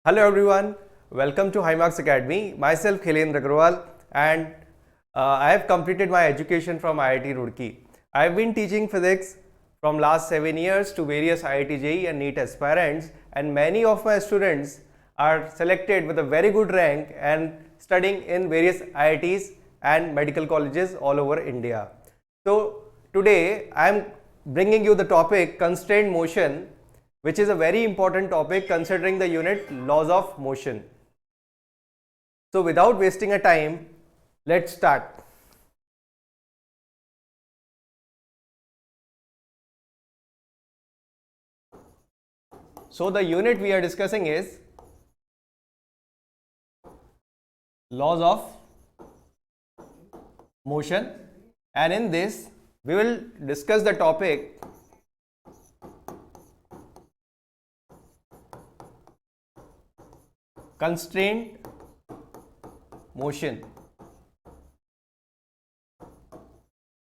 Hello everyone, welcome to Highmarks Academy. Myself Khilendra Agrawal and I have completed my education from IIT Roorkee. I have been teaching physics from last 7 years to various IIT JEE and NEET aspirants, and many of my students are selected with a very good rank and studying in various IITs and medical colleges all over India. So today I am bringing you the topic constrained motion, which is a very important topic considering the unit laws of motion. So without wasting a time, let's start. So the unit we are discussing is laws of motion, and in this we will discuss the topic constrained motion.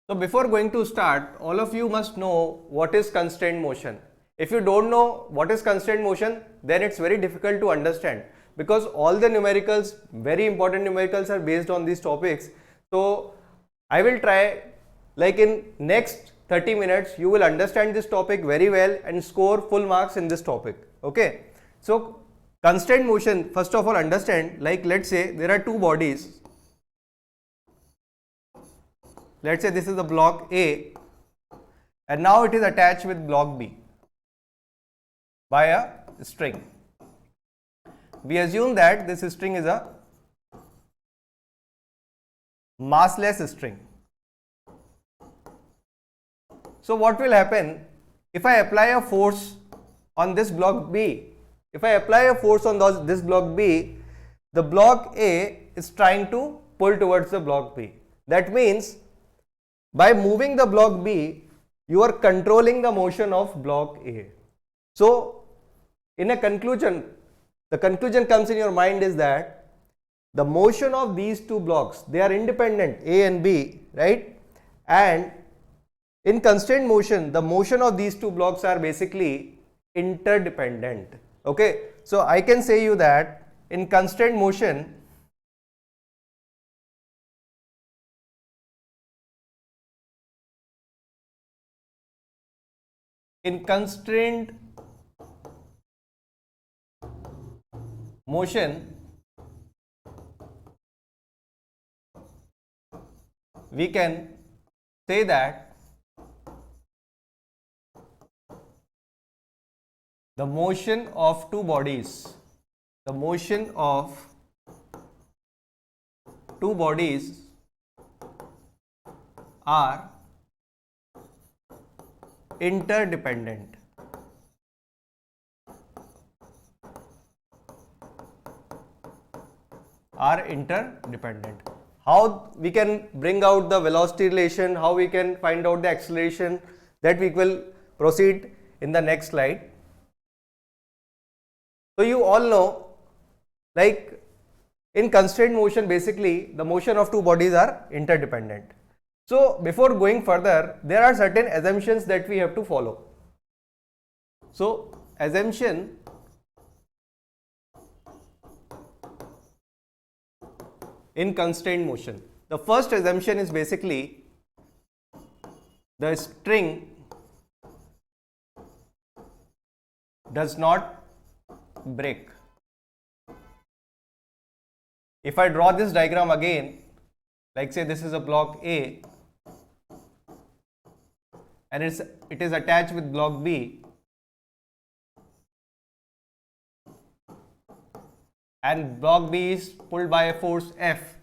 So before going to start, all of you must know what is constrained motion. If you don't know what is constrained motion, then it's very difficult to understand, because all the numericals, very important numericals, are based on these topics. So I will try, like in next 30 minutes, you will understand this topic very well and score full marks in this topic. Okay. So constrained motion, first of all understand, like let's say there are two bodies. Let's say this is the block A and now it is attached with block B by a string. We assume that this string is a massless string. So what will happen if I apply a force on this block B? If I apply a force on this block B, the block A is trying to pull towards the block B. That means by moving the block B, you are controlling the motion of block A. So in a conclusion, the conclusion comes in your mind is that the motion of these two blocks, they are independent, A and B, right? And in constrained motion, the motion of these two blocks are basically interdependent. Okay, so I can say you that in constrained motion, we can say that the motion of two bodies are interdependent. How we can bring out the velocity relation, how we can find out the acceleration, that we will proceed in the next slide. So you all know, like in constrained motion, basically the motion of two bodies are interdependent. So before going further, there are certain assumptions that we have to follow. So assumption in constrained motion. The first assumption is basically the string does not break. If I draw this diagram again, like say this is a block A and it is attached with block B, and block B is pulled by a force F.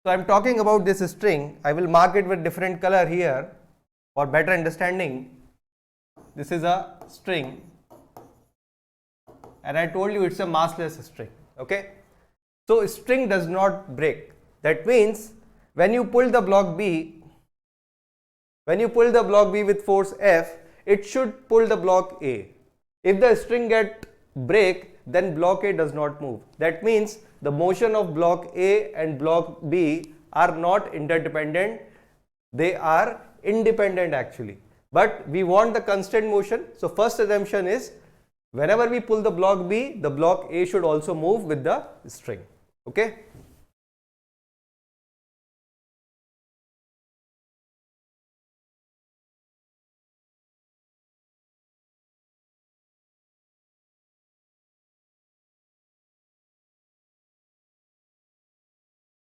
So I am talking about this string. I will mark it with different color here for better understanding. This is a string and I told you it's a massless string. Okay, so string does not break. That means when you pull the block B with force F, it should pull the block A. If the string get break, then block A does not move. That means the motion of block A and block B are not interdependent, they are independent actually. But we want the constant motion, so first assumption is whenever we pull the block B, the block A should also move with the string. Okay.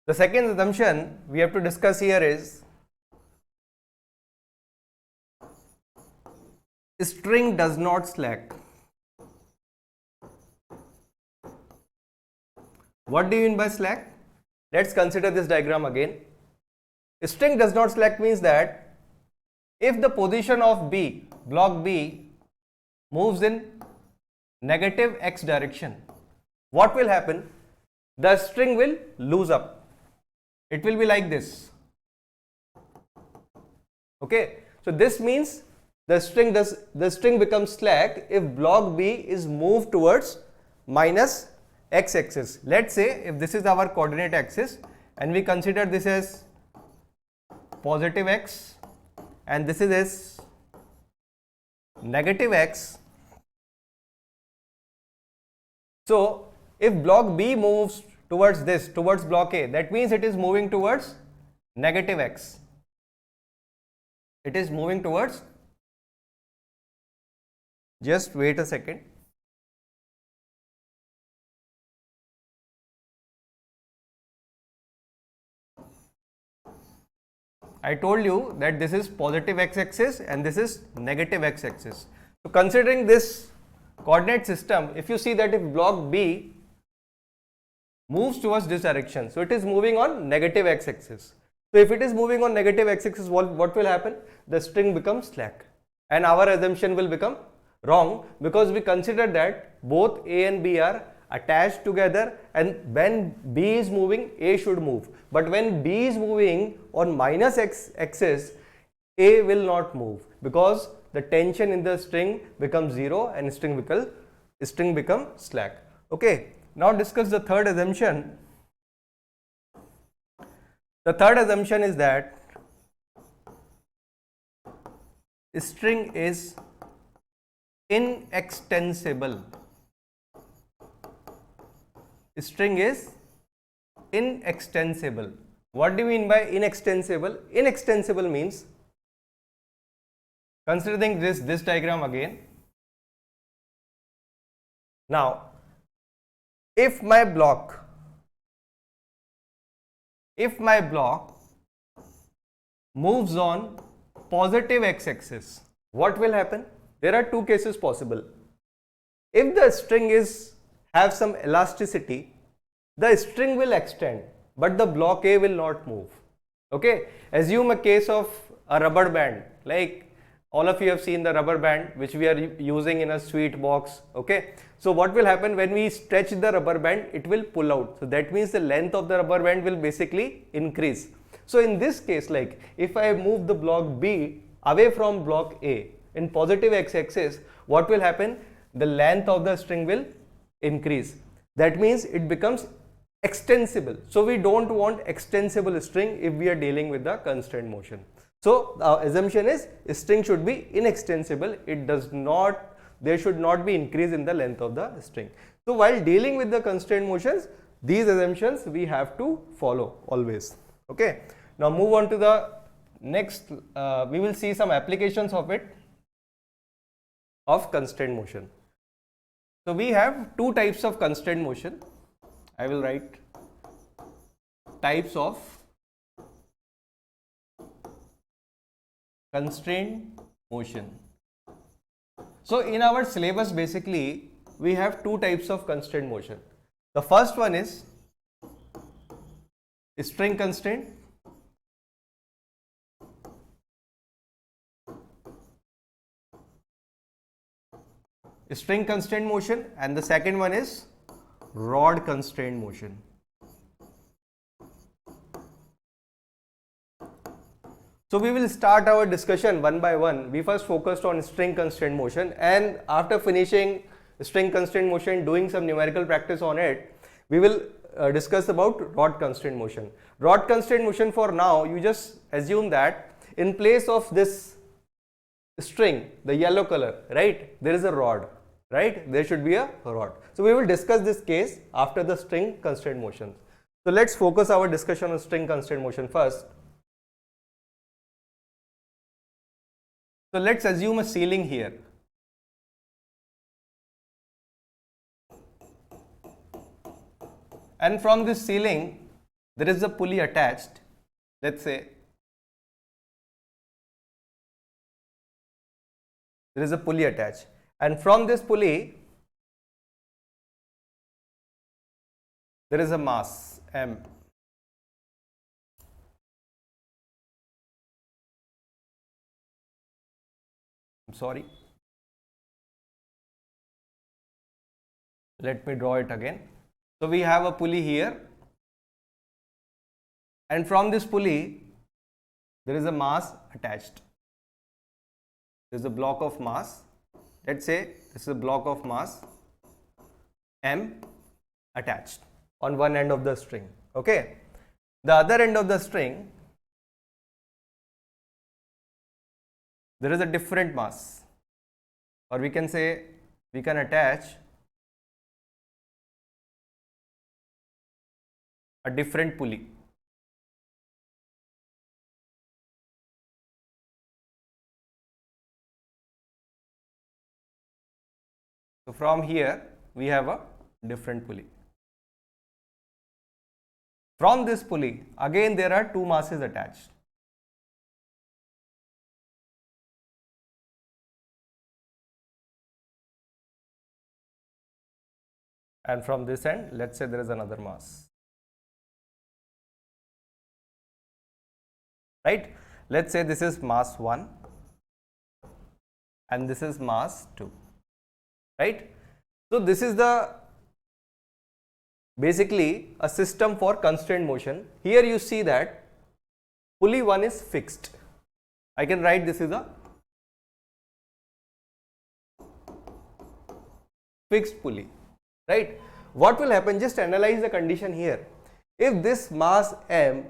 The second assumption we have to discuss here is string does not slack. What do you mean by slack? Let's consider this diagram again. String does not slack means that if the position of B, block B, moves in negative x direction, what will happen? The string will lose up. It will be like this. Okay, so this means the string becomes slack if block B is moved towards minus x axis. Let's say if this is our coordinate axis and we consider this as positive x and this is as negative x. So if block B moves towards this, towards block A, that means it is moving towards negative x. It is moving towards, just wait a second. I told you that this is positive x axis and this is negative x axis. So considering this coordinate system, if you see that if block B moves towards this direction, so it is moving on negative x axis. So if it is moving on negative x axis, what will happen? The string becomes slack and our assumption will become wrong because we consider that both A and B are attached together and when B is moving, A should move. But when B is moving on minus x axis, A will not move because the tension in the string becomes 0 and string become slack. Okay. Now discuss the third assumption. The third assumption is that string is inextensible. String is inextensible. What do you mean by inextensible? Inextensible means, considering this diagram again. Now, if my block moves on positive x axis, what will happen? There are two cases possible. If the string have some elasticity, the string will extend, but the block A will not move. Okay, assume a case of a rubber band, like all of you have seen the rubber band which we are using in a sweet box. Okay, so what will happen when we stretch the rubber band? It will pull out. So that means the length of the rubber band will basically increase. So in this case, like if I move the block B away from block A in positive x axis, what will happen? The length of the string will increase. That means it becomes extensible. So we don't want extensible string if we are dealing with the constraint motion. So our assumption is string should be inextensible. There should not be increase in the length of the string. So while dealing with the constraint motions, these assumptions we have to follow always. Okay. Now move on to the next. We will see some applications of constraint motion. So we have two types of constraint motion. I will write types of constraint motion. So in our syllabus basically we have two types of constraint motion. The first one is string constraint. String constraint motion, and the second one is rod constraint motion. So we will start our discussion one by one. We first focused on string constraint motion, and after finishing string constraint motion, doing some numerical practice on it, we will discuss about rod constraint motion. Rod constraint motion, for now you just assume that in place of this string, the yellow color, right, there is a rod. right? There should be a rod. So we will discuss this case after the string constraint motion. So let's focus our discussion on string constraint motion first. So let's assume a ceiling here. And from this ceiling, there is a pulley attached. Let's say there is a pulley attached. And from this pulley, there is a mass M. I'm sorry. Let me draw it again. So we have a pulley here, and from this pulley, there is a mass attached. There is a block of mass. Let's say this is a block of mass M attached on one end of the string. Okay. The other end of the string, there is a different mass, or we can say we can attach a different pulley. So from here we have a different pulley. From this pulley again there are two masses attached. And from this end, let's say there is another mass. Right? Let's say this is mass 1 and this is mass 2. Right? So this is the basically a system for constraint motion. Here you see that pulley 1 is fixed. I can write this is a fixed pulley. Right? What will happen? Just analyze the condition here. If this mass M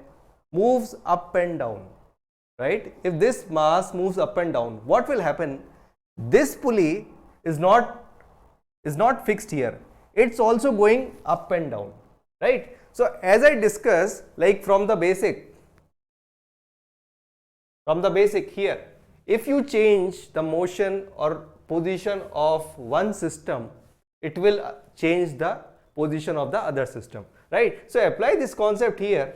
moves up and down, right? If this mass moves up and down, what will happen? This pulley is not fixed here. It's also going up and down, right? So as I discussed, like from the basic here, if you change the motion or position of one system, it will change the position of the other system, right? So apply this concept here.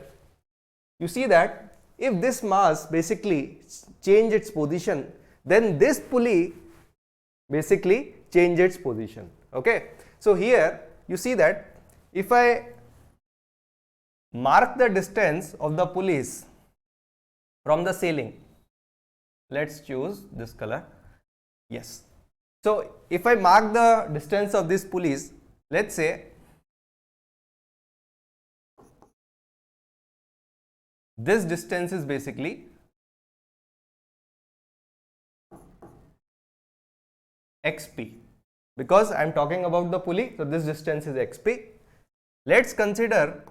You see that if this mass basically change its position, then this pulley basically change its position. Okay. So here you see that if I mark the distance of the pulleys from the ceiling, let's choose this color. Yes. So if I mark the distance of these pulleys, let's say this distance is basically xp, because I am talking about the pulley, so this distance is xp. Let's consider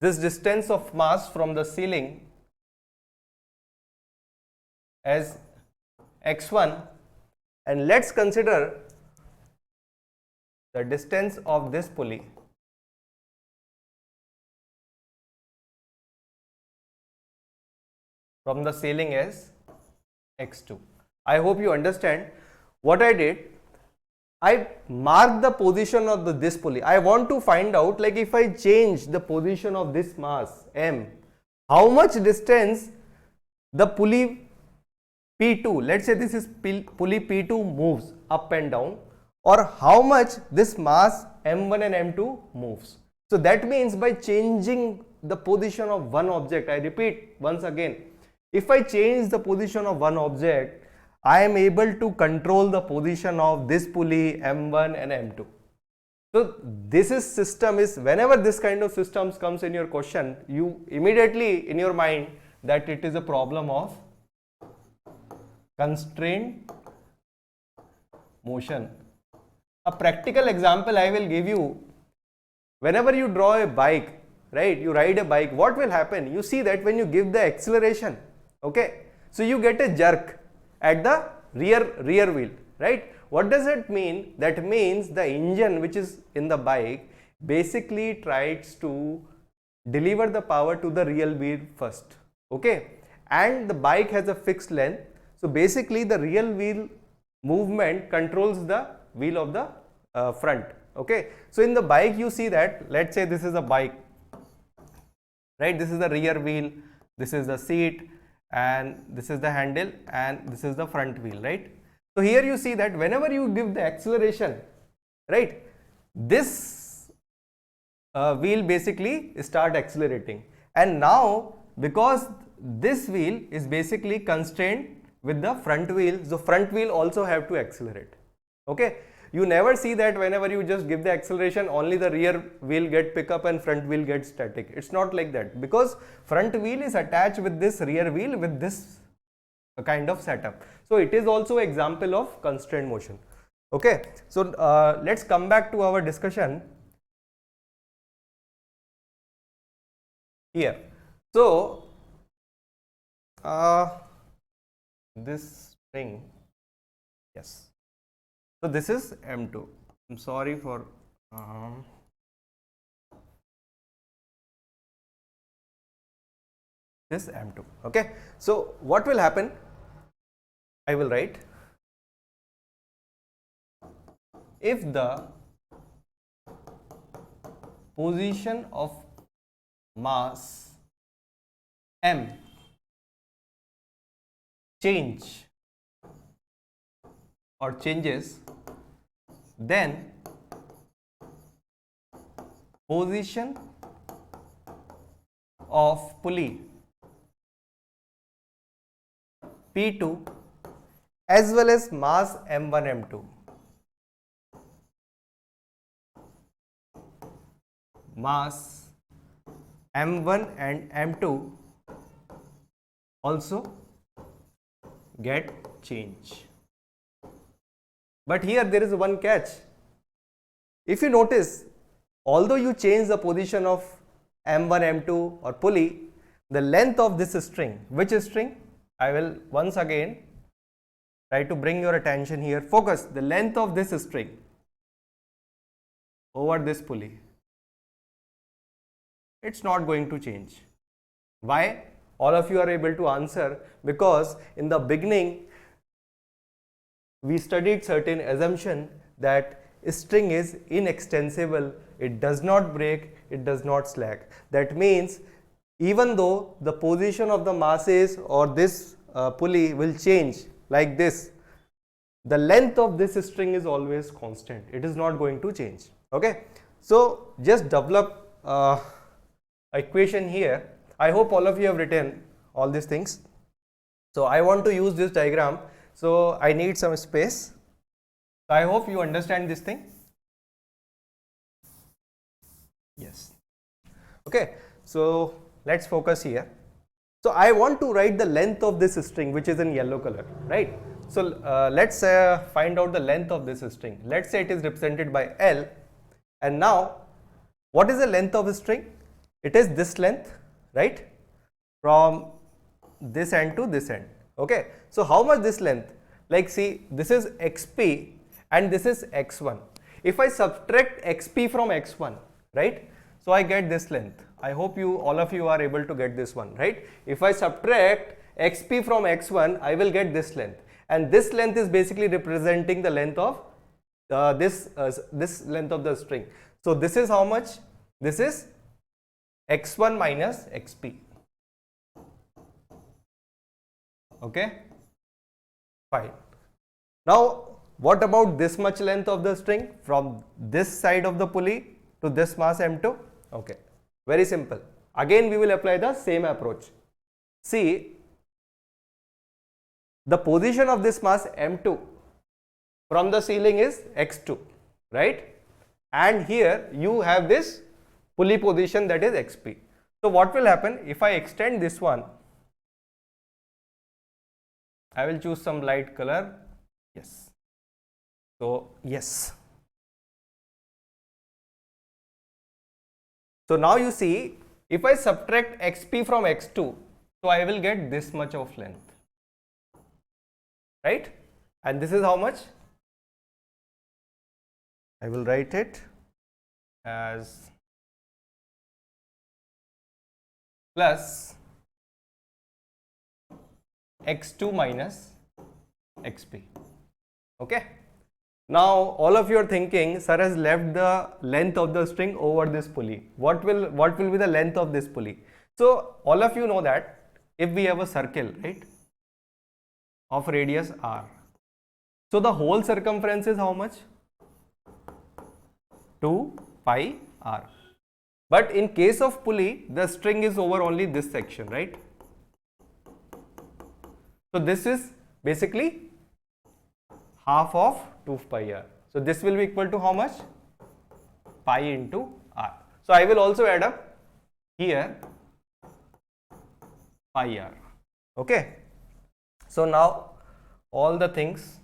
this distance of mass from the ceiling as x1, and let's consider the distance of this pulley from the ceiling as x2. I hope you understand what I did. I marked the position of this pulley. I want to find out, like, if I change the position of this mass M, how much distance the pulley P2, let's say this is pulley P2, moves up and down, or how much this mass M1 and M2 moves. So that means by changing the position of one object, I repeat once again, if I change the position of one object, I am able to control the position of this pulley M1 and M2. So this system is, whenever this kind of systems comes in your question, you immediately in your mind that it is a problem of constraint motion. A practical example I will give you. Whenever you draw a bike, right, you ride a bike, what will happen? You see that when you give the acceleration, okay, so you get a jerk, at the rear wheel, right? What does it mean? That means the engine which is in the bike basically tries to deliver the power to the rear wheel first, okay? And the bike has a fixed length, so basically the rear wheel movement controls the wheel of the front, okay? So in the bike you see that, let's say this is a bike, right? This is the rear wheel, this is the seat, and this is the handle, and this is the front wheel, right? So here you see that whenever you give the acceleration, right, this wheel basically start accelerating, and now because this wheel is basically constrained with the front wheel, so front wheel also have to accelerate, okay? You never see that whenever you just give the acceleration, only the rear wheel get pick up and front wheel get static. It's not like that, because front wheel is attached with this rear wheel with this kind of setup. So it is also an example of constrained motion, okay? So let's come back to our discussion here. So this thing, yes. So this is M2. I'm sorry for this M2, okay? So what will happen? I will write, if the position of mass M changes, then position of pulley P2 as well as mass M1, M2, mass M1 and M2 also get changed. But here there is one catch. If you notice, although you change the position of M1, M2 or pulley, the length of this string, which string? I will once again try to bring your attention here. Focus, the length of this string over this pulley, it's not going to change. Why? All of you are able to answer, because in the beginning we studied certain assumption that string is inextensible, it does not break, it does not slack. That means even though the position of the masses or this pulley will change like this, the length of this string is always constant, it is not going to change, okay? So just develop equation here. I hope all of you have written all these things. So I want to use this diagram, so I need some space. So I hope you understand this thing. Yes, okay. So let's focus here. So I want to write the length of this string, which is in yellow color, right? So let's find out the length of this string. Let's say it is represented by L, and now what is the length of a string? It is this length, right, from this end to this end, okay? So how much this length? Like, see, this is xp and this is x1. If I subtract xp from x1, right, so I get this length. I hope you, all of you are able to get this one, right? If I subtract xp from x1, I will get this length, and this length is basically representing the length of this length of the string. So this is how much? This is x1 minus xp, okay, fine. Now what about this much length of the string from this side of the pulley to this mass M2? Okay, very simple. Again we will apply the same approach. See, the position of this mass M2 from the ceiling is x2, right? And here you have this pulley position, that is xp. So what will happen if I extend this one? I will choose some light color. Yes. So yes. So now you see, if I subtract xp from x2, so I will get this much of length. right? And this is how much? I will write it as plus x2 minus xp. Okay. Now all of you are thinking, sir has left the length of the string over this pulley. What will be the length of this pulley? So all of you know that if we have a circle, right, of radius r, so the whole circumference is how much? 2 pi r. But in case of pulley, the string is over only this section, right? So this is basically half of 2 pi r. So this will be equal to how much? Pi into r. So I will also add up here pi r. Okay. So now all the things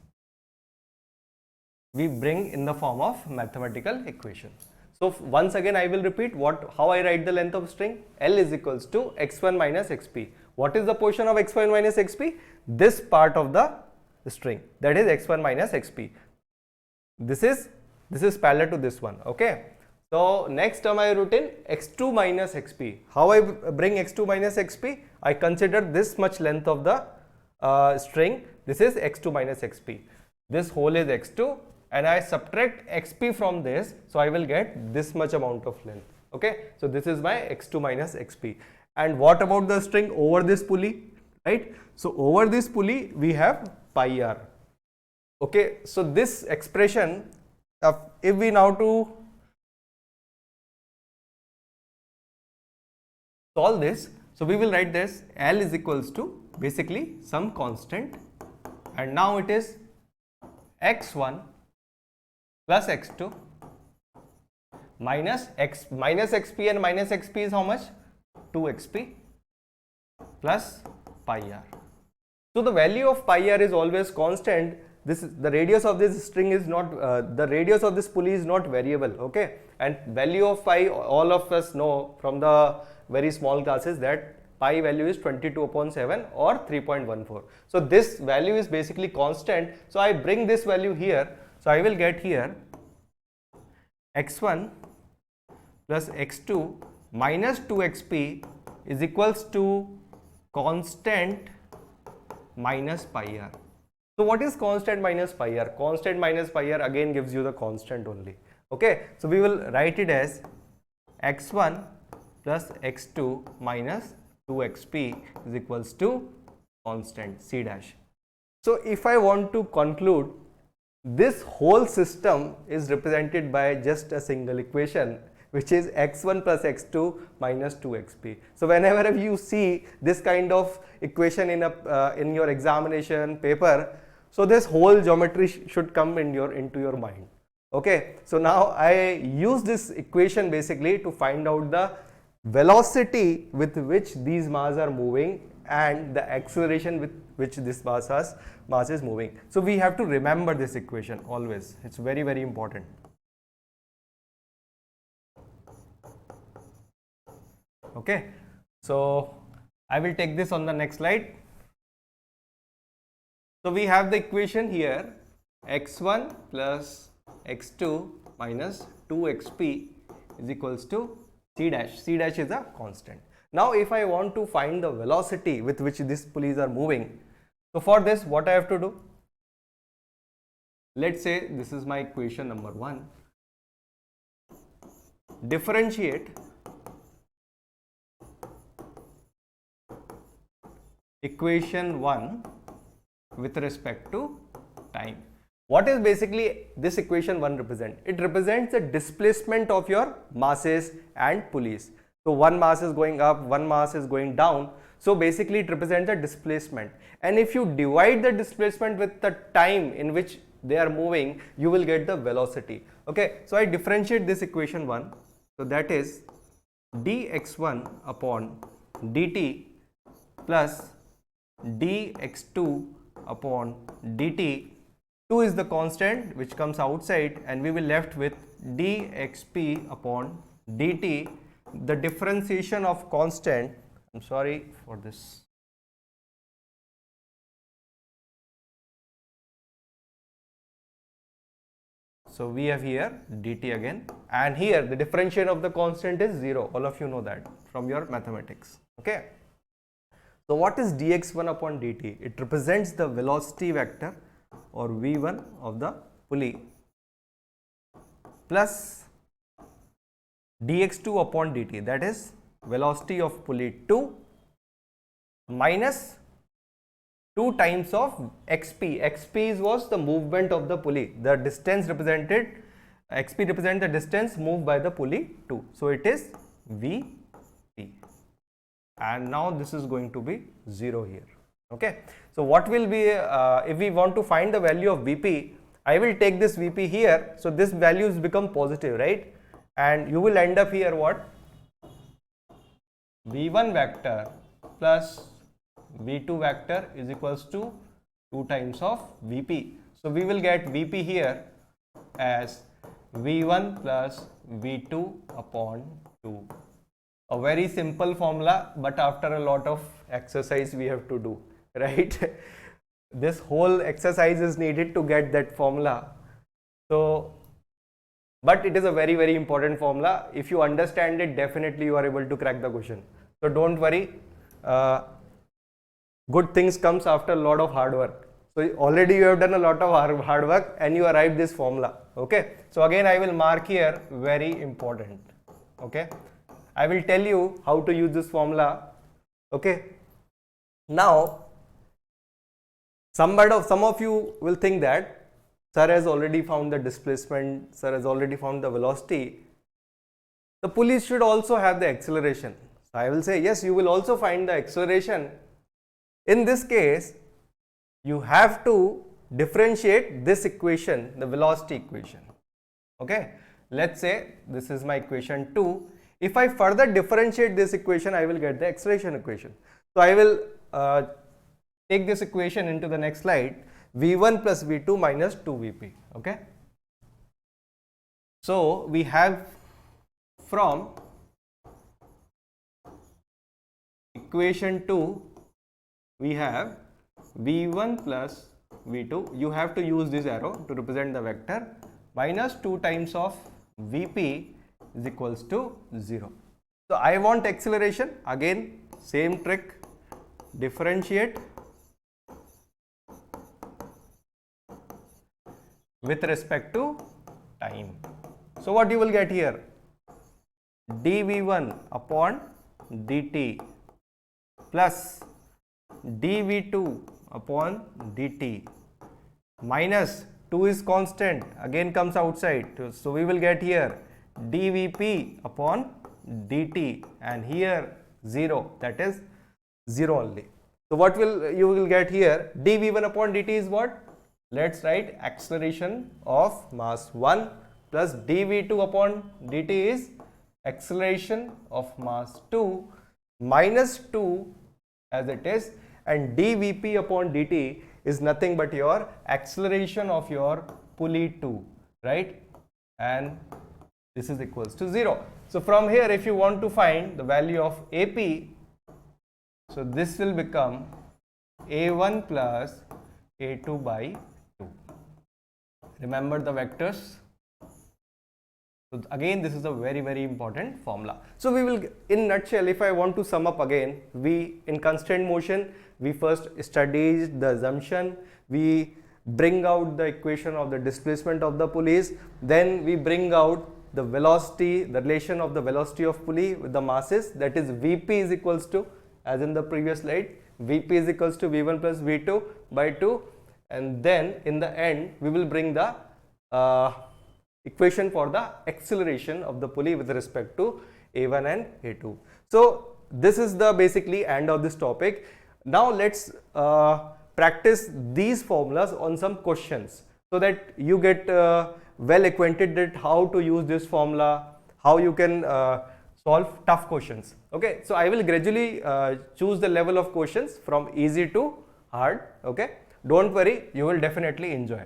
we bring in the form of mathematical equation. So once again I will repeat how I write the length of string. L is equals to x1 minus xp. What is the portion of x1 minus xp? This part of the string, that is x1 minus xp. This is parallel to this one. Okay. So next term I wrote in x2 minus xp. How I bring x2 minus xp? I consider this much length of the string. This is x2 minus xp. This whole is x2 and I subtract xp from this, so I will get this much amount of length. Okay. So this is my x2 minus xp. And what about the string over this pulley, right? So over this pulley we have pi r. Okay. So this expression, if we now to solve this, so we will write this L is equals to basically some constant, and now it is x1 plus x2 minus xp, and minus xp is how much? 2xp plus pi r. So the value of pi r is always constant. This is the radius of this string is not the radius of this pulley is not variable. Okay. And value of pi, all of us know from the very small classes that pi value is 22 upon 7 or 3.14. So this value is basically constant. So I bring this value here. So I will get here x1 plus x2 minus 2xp is equals to constant minus pi r. So what is constant minus pi r? Constant minus pi r again gives you the constant only. Okay. So we will write it as x1 plus x2 minus 2xp is equals to constant c dash. So if I want to conclude, this whole system is represented by just a single equation, which is x1 plus x2 minus 2xp. So whenever you see this kind of equation in your examination paper, so this whole geometry should come into your mind. Okay. So now I use this equation basically to find out the velocity with which these masses are moving and the acceleration with which this mass is moving. So we have to remember this equation always. It's very, very important. Okay. So I will take this on the next slide. So we have the equation here, x1 plus x2 minus 2xp is equals to c dash. C dash is a constant. Now if I want to find the velocity with which these pulleys are moving, so for this what I have to do? Let's say this is my equation number 1. Differentiate equation 1 with respect to time. What is basically this equation 1 represent? It represents the displacement of your masses and pulleys. So one mass is going up, one mass is going down. So basically it represents the displacement. And if you divide the displacement with the time in which they are moving, you will get the velocity. Okay. So I differentiate this equation 1. So that is dx1 upon dt plus dx2 upon dt. 2 is the constant which comes outside, and we will left with dxp upon dt. The differentiation of constant, I'm sorry for this, So we have here dt again, and here the differentiation of the constant is 0. All of you know that from your mathematics. Okay. So what is dx1 upon dt? It represents the velocity vector or v1 of the pulley plus dx2 upon dt, that is velocity of pulley 2 minus 2 times of xp. xp was the movement of the pulley. The distance represented, xp represents the distance moved by the pulley 2. So it is vp, and now this is going to be 0 here. Okay. So what will be, if we want to find the value of vp, I will take this vp here. So this values become positive, right? And you will end up here what? v1 vector plus v2 vector is equals to 2 times of vp. So we will get vp here as v1 plus v2 upon 2. A very simple formula, but after a lot of exercise we have to do, right? This whole exercise is needed to get that formula. So, but it is a very, very important formula. If you understand it, definitely you are able to crack the question. So don't worry. Good things comes after a lot of hard work. So already you have done a lot of hard work and you arrived this formula. Okay. So again I will mark here very important. Okay. I will tell you how to use this formula. Okay. Now some of you will think that sir has already found the displacement, sir has already found the velocity. The pulley should also have the acceleration. So I will say yes, you will also find the acceleration. In this case, you have to differentiate this equation, the velocity equation. Okay. Let's say this is my equation 2. If I further differentiate this equation, I will get the acceleration equation. So I will take this equation into the next slide, v1 plus v2 minus 2vp. Okay. So we have from equation 2, we have v1 plus v2. You have to use this arrow to represent the vector, minus 2 times of vp is equals to 0. So I want acceleration. Again same trick, differentiate with respect to time. So what you will get here, dv1 upon dt plus dv2 upon dt minus 2 is constant, again comes outside. So we will get here dvp upon dt, and here 0, that is 0 only. So what will you will get here, dv1 upon dt is what? Let's write acceleration of mass 1 plus dv2 upon dt is acceleration of mass 2 minus 2 as it is, and dvp upon dt is nothing but your acceleration of your pulley 2, right? And this is equals to 0. So from here, if you want to find the value of ap, so this will become a1 plus a2 by 2. Remember the vectors. So again, this is a very, very important formula. So we will, in nutshell, if I want to sum up again, we in constant motion, we first studied the assumption, we bring out the equation of the displacement of the pulleys, then we bring out the velocity, the relation of the velocity of pulley with the masses, that is Vp is equals to, as in the previous slide, Vp is equals to V1 plus V2 by 2, and then in the end we will bring the equation for the acceleration of the pulley with respect to A1 and A2. So this is the basically end of this topic. Now let's practice these formulas on some questions so that you get well acquainted with how to use this formula, how you can solve tough questions. Okay, so I will gradually choose the level of questions from easy to hard. Okay, don't worry, you will definitely enjoy.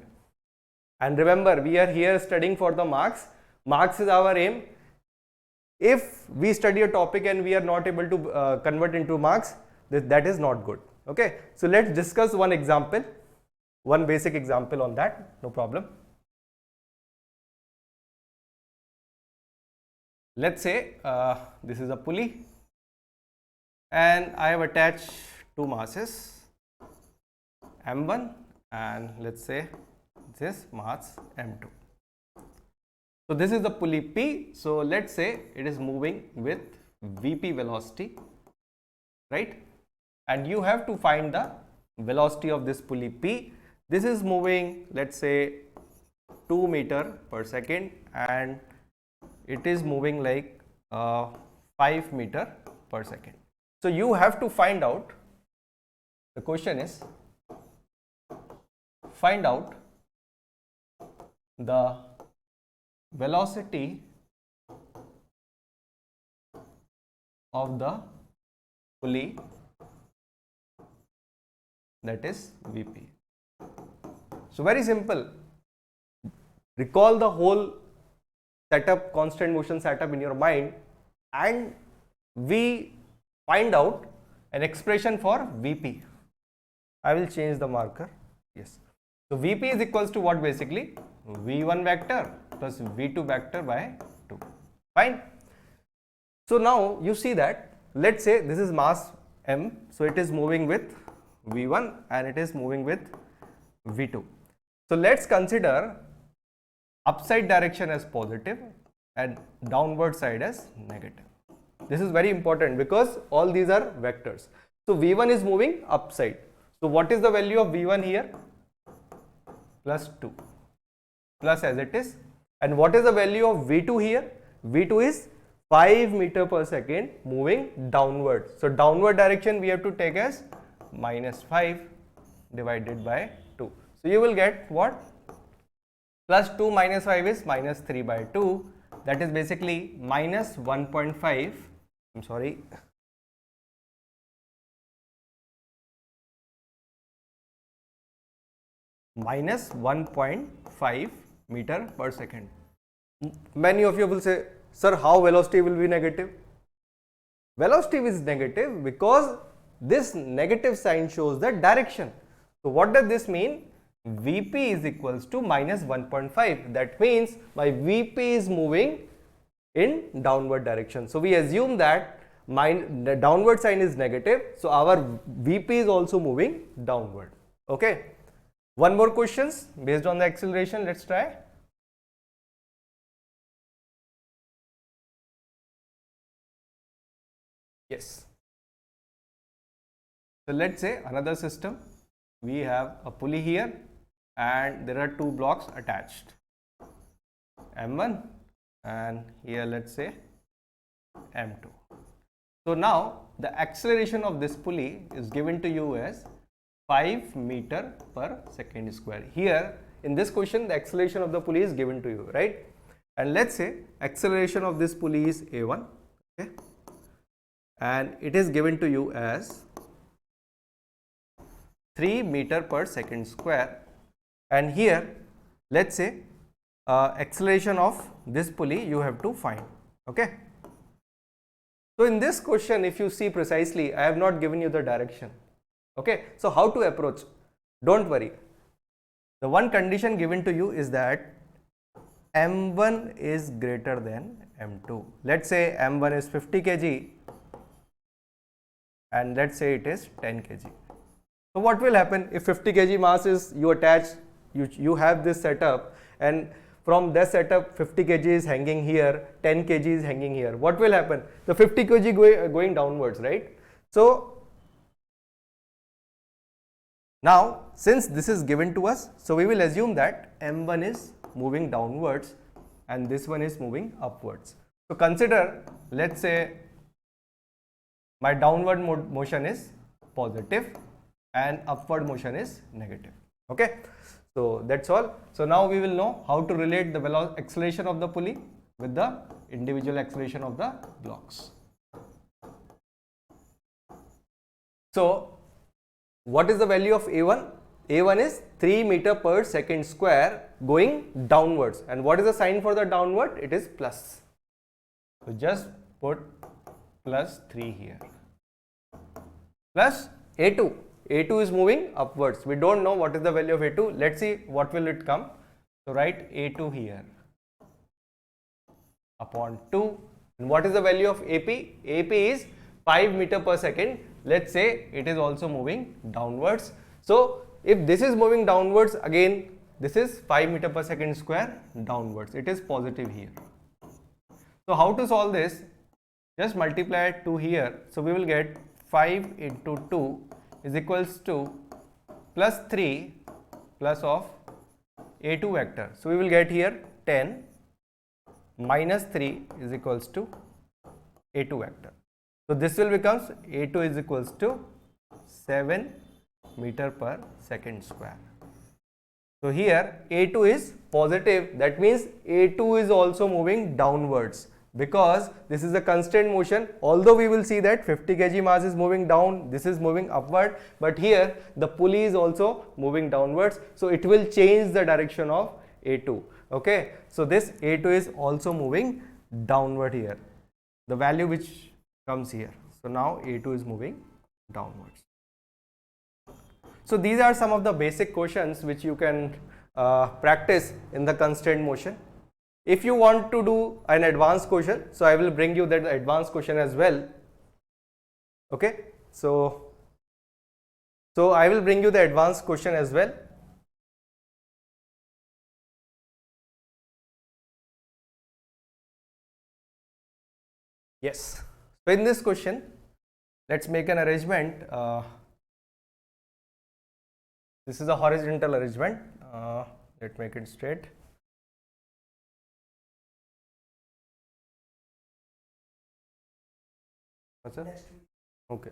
And remember, we are here studying for the marks. Marks is our aim. If we study a topic and we are not able to convert into marks, that is not good. Okay, so let's discuss one example, one basic example on that, no problem. let's say this is a pulley and I have attached two masses M1 and let's say this mass M2. So this is the pulley P. So let's say it is moving with Vp velocity, right? And you have to find the velocity of this pulley P. This is moving, let's say 2 meter per second and it is moving like 5 meter per second. So you have to find out, the question is find out the velocity of the pulley, that is Vp. So very simple. Recall the whole setup, constant motion setup in your mind, and we find out an expression for Vp. I will change the marker. Yes. So Vp is equals to what basically? V1 vector plus V2 vector by 2. Fine. So now you see that, let's say this is mass M, so it is moving with V1 and it is moving with V2. So let's consider upside direction as positive and downward side as negative. This is very important because all these are vectors. So V1 is moving upside. So what is the value of V1 here? Plus 2, plus as it is. And what is the value of V2 here? V2 is 5 meter per second moving downward. So downward direction we have to take as minus 5 divided by 2. So you will get what? Plus 2 minus 5 is minus 3 by 2. That is basically minus 1.5. I'm sorry. Minus 1.5 meter per second. Many of you will say, sir, how velocity will be negative? Velocity is negative because this negative sign shows the direction. So what does this mean? Vp is equals to minus 1.5. That means my Vp is moving in downward direction. So we assume that the downward sign is negative. So our Vp is also moving downward. Okay. One more questions based on the acceleration. Let's try. Yes. So let's say another system. We have a pulley here and there are two blocks attached, M1 and here let's say M2. So now the acceleration of this pulley is given to you as 5 meter per second square. Here in this question the acceleration of the pulley is given to you, right? And let's say acceleration of this pulley is A1, okay, and it is given to you as 3 meter per second square. And here let's say acceleration of this pulley you have to find. Okay. So in this question, if you see precisely, I have not given you the direction. Okay. So how to approach? Don't worry. The one condition given to you is that M1 is greater than M2. Let's say M1 is 50 kg and let's say it is 10 kg. So what will happen if 50 kg mass is you attach, you have this setup, and from this setup 50 kg is hanging here, 10 kg is hanging here. What will happen? The 50 kg going downwards, right? So now since this is given to us, so we will assume that M1 is moving downwards and this one is moving upwards. So consider, let's say my downward motion is positive and upward motion is negative. Okay, so that's all. So now we will know how to relate the acceleration of the pulley with the individual acceleration of the blocks. So what is the value of A1? A1 is 3 meter per second square going downwards. And what is the sign for the downward? It is plus. So just put plus 3 here. Plus A2. A2 is moving upwards. We don't know what is the value of A2. Let's see what will it come. So write A2 here upon 2. And what is the value of AP? AP is 5 meter per second. Let's say it is also moving downwards. So if this is moving downwards, again this is 5 meter per second square downwards. It is positive here. So how to solve this? Just multiply 2 here. So we will get 5 into 2 is equals to plus 3 plus of A2 vector. So we will get here 10 minus 3 is equals to A2 vector. So this will becomes A2 is equals to 7 meter per second square. So here A2 is positive, that means A2 is also moving downwards, because this is a constant motion. Although we will see that 50 kg mass is moving down, this is moving upward, but here the pulley is also moving downwards, so it will change the direction of A2. Okay, so this A2 is also moving downward here, the value which comes here. So now A2 is moving downwards. So these are some of the basic questions which you can practice in the constant motion. If you want to do an advanced question, so I will bring you that advanced question as well. Okay, so I will bring you the advanced question as well. Yes, so in this question, let's make an arrangement. This is a horizontal arrangement. Let's make it straight. What's that? Okay.